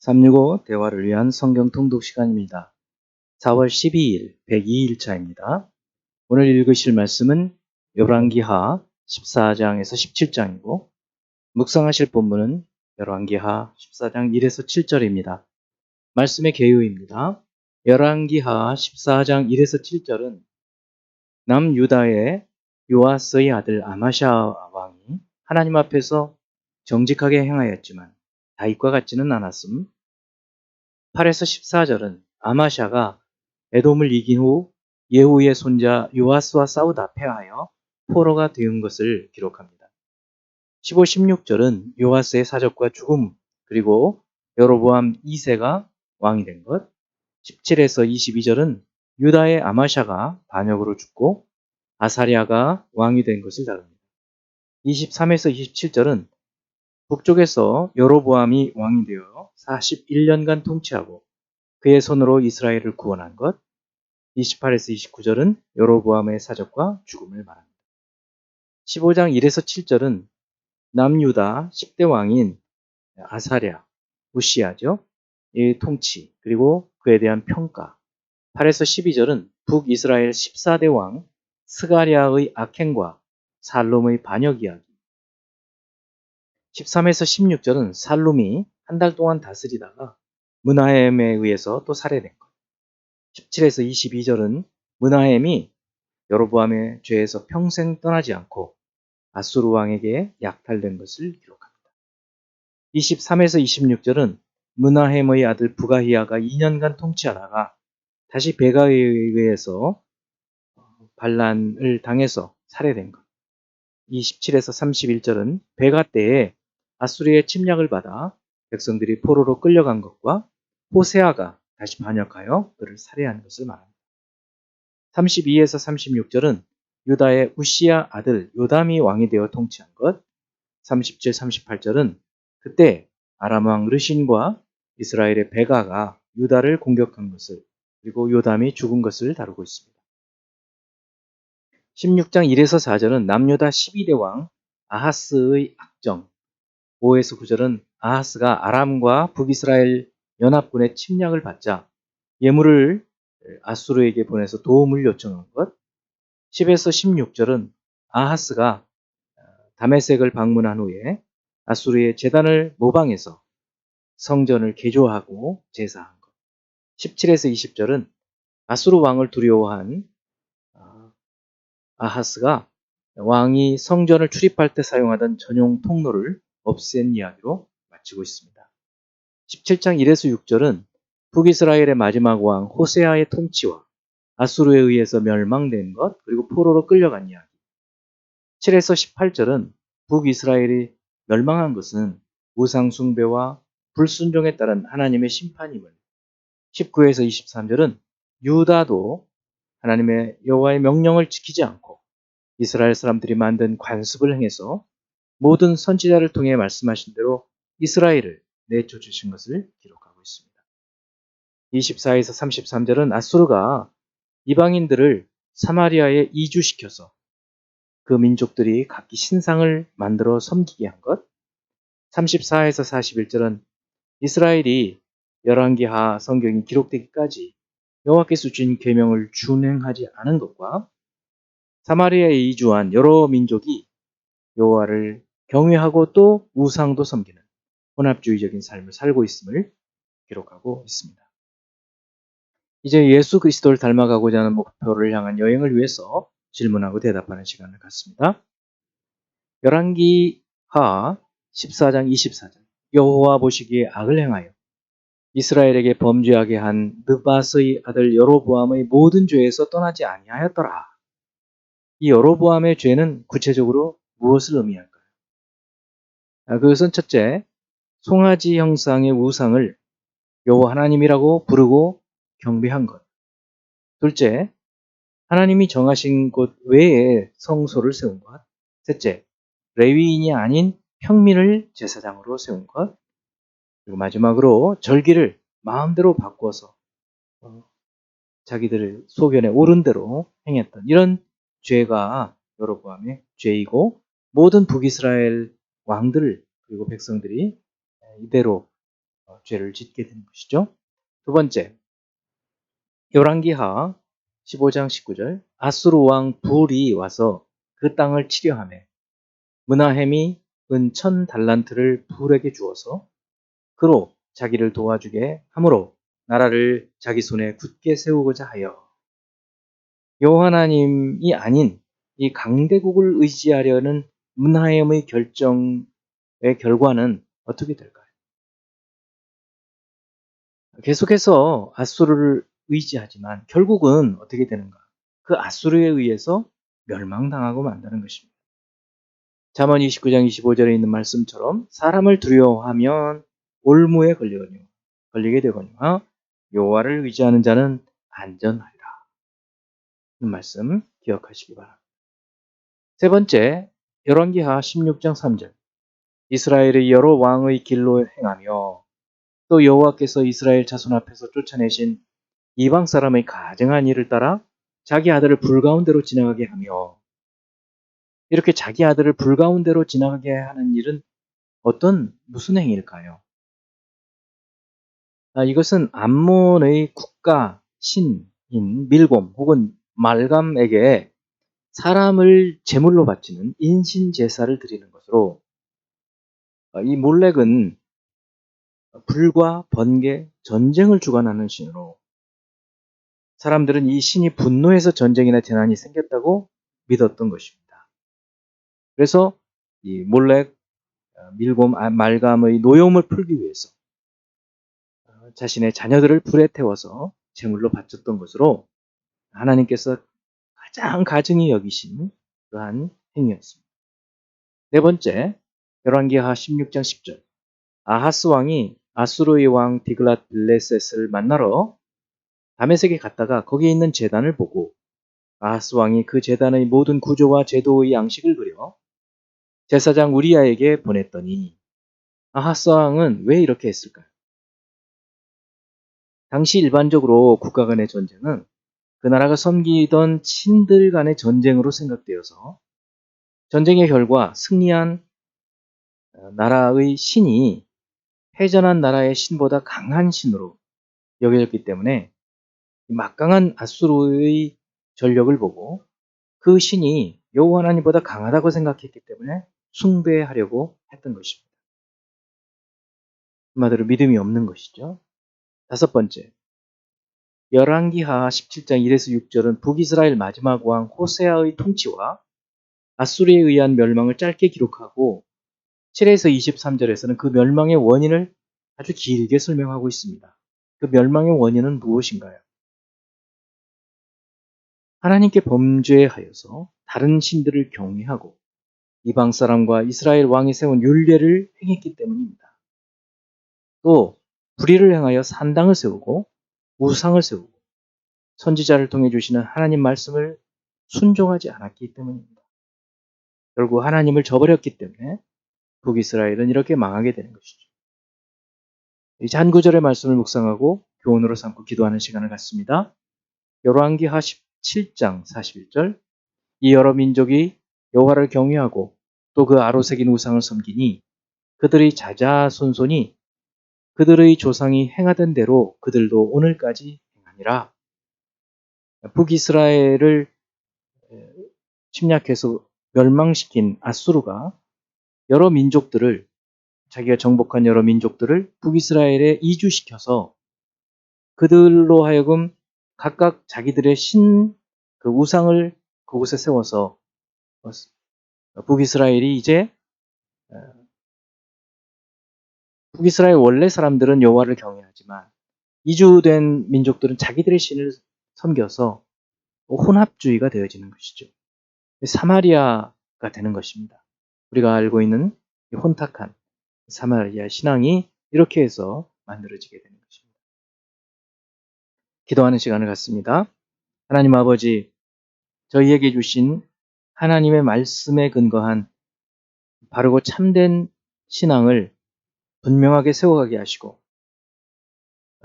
365 대화를 위한 성경 통독 시간입니다. 4월 12일 102일차입니다. 오늘 읽으실 말씀은 열왕기하 14장에서 17장이고 묵상하실 본문은 열왕기하 14장 1에서 7절입니다. 말씀의 개요입니다. 열왕기하 14장 1에서 7절은 남유다의 요아스의 아들 아마샤 왕이 하나님 앞에서 정직하게 행하였지만 다윗과 같지는 않았음. 8에서 14절은 아마샤가 에돔을 이긴 후 예후의 손자 요아스와 싸우다 패하여 포로가 되은 것을 기록합니다. 15, 16절은 요아스의 사적과 죽음 그리고 여로보암 2세가 왕이 된 것. 17에서 22절은 유다의 아마샤가 반역으로 죽고 아사랴가 왕이 된 것을 다룹니다. 23에서 27절은 북쪽에서 여로보암이 왕이 되어 41년간 통치하고 그의 손으로 이스라엘을 구원한 것. 28에서 29절은 여로보암의 사적과 죽음을 말합니다. 15장 1에서 7절은 남유다 10대 왕인 아사랴, 우시야죠. 이 통치 그리고 그에 대한 평가. 8에서 12절은 북이스라엘 14대 왕 스가랴의 악행과 살룸의 반역 이야기. 13에서 16절은 살룸이 한 달 동안 다스리다가 므나헴에 의해서 또 살해된 것. 17에서 22절은 므나헴이 여로보암의 죄에서 평생 떠나지 않고 아수르 왕에게 약탈된 것을 기록합니다. 23에서 26절은 므나헴의 아들 부가히야가 2년간 통치하다가 다시 베가에 의해서 반란을 당해서 살해된 것. 27에서 31절은 베가 때에 아수르의 침략을 받아 백성들이 포로로 끌려간 것과 호세아가 다시 반역하여 그를 살해한 것을 말합니다. 32에서 36절은 유다의 우시야 아들 요담이 왕이 되어 통치한 것. 37, 38절은 그때 아람 왕 르신과 이스라엘의 베가가 유다를 공격한 것을 그리고 요담이 죽은 것을 다루고 있습니다. 16장 1에서 4절은 남유다 12대 왕 아하스의 악정. 5에서 9절은 아하스가 아람과 북이스라엘 연합군의 침략을 받자 예물을 아수르에게 보내서 도움을 요청한 것. 10에서 16절은 아하스가 다메섹을 방문한 후에 아수르의 제단을 모방해서 성전을 개조하고 제사한 것. 17에서 20절은 아수르 왕을 두려워한 아하스가 왕이 성전을 출입할 때 사용하던 전용 통로를 없앤 이야기로 마치고 있습니다. 17장 1에서 6절은 북이스라엘의 마지막 왕 호세아의 통치와 아수르에 의해서 멸망된 것 그리고 포로로 끌려간 이야기. 7에서 18절은 북이스라엘이 멸망한 것은 우상 숭배와 불순종에 따른 하나님의 심판임을. 19에서 23절은 유다도 하나님의 여호와의 명령을 지키지 않고 이스라엘 사람들이 만든 관습을 행해서 모든 선지자를 통해 말씀하신 대로 이스라엘을 내쫓으신 것을 기록하고 있습니다. 24에서 33절은 아수르가 이방인들을 사마리아에 이주시켜서 그 민족들이 각기 신상을 만들어 섬기게 한 것. 34에서 41절은 이스라엘이 열왕기하 성경이 기록되기까지 여호와께서 주신 계명을 준행하지 않은 것과 사마리아에 이주한 여러 민족이 여호와를 경외하고 또 우상도 섬기는 혼합주의적인 삶을 살고 있음을 기록하고 있습니다. 이제 예수 그리스도를 닮아가고자 하는 목표를 향한 여행을 위해서 질문하고 대답하는 시간을 갖습니다. 열왕기하 14장 24절 여호와 보시기에 악을 행하여 이스라엘에게 범죄하게 한 느밧의 아들 여로보암의 모든 죄에서 떠나지 아니하였더라. 이 여로보암의 죄는 구체적으로 무엇을 의미할까요? 그것은 첫째, 송아지 형상의 우상을 여호와 하나님이라고 부르고 경배한 것. 둘째, 하나님이 정하신 곳 외에 성소를 세운 것. 셋째, 레위인이 아닌 평민을 제사장으로 세운 것. 그리고 마지막으로 절기를 마음대로 바꿔서 자기들 소견에 옳은 대로 행했던 이런 죄가 여로보암의 죄이고 모든 북이스라엘 왕들 그리고 백성들이 이대로 죄를 짓게 되는 것이죠. 두 번째, 열왕기하 15장 19절 아수르 왕 불이 와서 그 땅을 치려하매 므나헴이 은 1000달란트를 불에게 주어서 그로 자기를 도와주게 함으로 나라를 자기 손에 굳게 세우고자 하여 여호와 하나님이 아닌 이 강대국을 의지하려는 므나헴의 결정의 결과는 어떻게 될까요? 계속해서 아수르를 의지하지만 결국은 어떻게 되는가? 그 아수르에 의해서 멸망당하고 만다는 것입니다. 잠언 29장 25절에 있는 말씀처럼 사람을 두려워하면 올무에 걸리게 되거니와 여호와를 의지하는 자는 안전하리라. 이 말씀 기억하시기 바랍니다. 세 번째, 열왕기하 16장 3절 이스라엘의 여러 왕의 길로 행하며 또 여호와께서 이스라엘 자손 앞에서 쫓아내신 이방 사람의 가증한 일을 따라 자기 아들을 불가운데로 지나가게 하며 이렇게 자기 아들을 불가운데로 지나가게 하는 일은 무슨 행위일까요? 이것은 암몬의 국가 신인 밀곰 혹은 말감에게 사람을 제물로 바치는 인신 제사를 드리는 것으로 이 몰렉은 불과 번개, 전쟁을 주관하는 신으로 사람들은 이 신이 분노해서 전쟁이나 재난이 생겼다고 믿었던 것입니다. 그래서 이 몰렉, 밀곰, 말감의 노여움을 풀기 위해서 자신의 자녀들을 불에 태워서 제물로 바쳤던 것으로 하나님께서 가장 가증히 여기신 그러한 행위였습니다. 네 번째, 열왕기하 16장 10절 아하스 왕이 아수르의 왕 디글랏빌레셋을 만나러 다메섹에 갔다가 거기에 있는 제단을 보고 아하스 왕이 그 제단의 모든 구조와 제도의 양식을 그려 제사장 우리야에게 보냈더니 아하스 왕은 왜 이렇게 했을까요? 당시 일반적으로 국가 간의 전쟁은 그 나라가 섬기던 신들 간의 전쟁으로 생각되어서 전쟁의 결과 승리한 나라의 신이 패전한 나라의 신보다 강한 신으로 여겨졌기 때문에 막강한 아수르의 전력을 보고 그 신이 여호와 하나님보다 강하다고 생각했기 때문에 숭배하려고 했던 것입니다. 한마디로 믿음이 없는 것이죠. 다섯 번째, 열왕기하 17장 1에서 6절은 북이스라엘 마지막 왕 호세아의 통치와 아수르에 의한 멸망을 짧게 기록하고 7에서 23절에서는 그 멸망의 원인을 아주 길게 설명하고 있습니다. 그 멸망의 원인은 무엇인가요? 하나님께 범죄하여서 다른 신들을 경외하고 이방 사람과 이스라엘 왕이 세운 율례를 행했기 때문입니다. 또 불의를 행하여 산당을 세우고 우상을 세우고 선지자를 통해 주시는 하나님 말씀을 순종하지 않았기 때문입니다. 결국 하나님을 저버렸기 때문에 북이스라엘은 이렇게 망하게 되는 것이죠. 이제 한 구절의 말씀을 묵상하고 교훈으로 삼고 기도하는 시간을 갖습니다. 열왕기하 17장 41절 이 여러 민족이 여호와를 경외하고 또 그 아로 새긴 우상을 섬기니 그들의 자자손손이 그들의 조상이 행하던 대로 그들도 오늘까지 행하니라. 북이스라엘을 침략해서 멸망시킨 아수르가 여러 민족들을 자기가 정복한 여러 민족들을 북이스라엘에 이주시켜서 그들로 하여금 각각 자기들의 그 우상을 그곳에 세워서 북이스라엘이 이제 북이스라엘 원래 사람들은 여호와를 경외하지만 이주된 민족들은 자기들의 신을 섬겨서 혼합주의가 되어지는 것이죠. 사마리아가 되는 것입니다. 우리가 알고 있는 혼탁한 사마리아 신앙이 이렇게 해서 만들어지게 되는 것입니다. 기도하는 시간을 갖습니다. 하나님 아버지, 저희에게 주신 하나님의 말씀에 근거한 바르고 참된 신앙을 분명하게 세워가게 하시고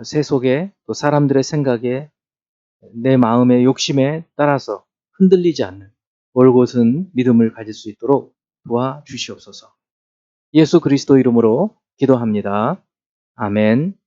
세속에 또 사람들의 생각에 내 마음의 욕심에 따라서 흔들리지 않는 올곧은 믿음을 가질 수 있도록 도와주시옵소서. 예수 그리스도 이름으로 기도합니다. 아멘.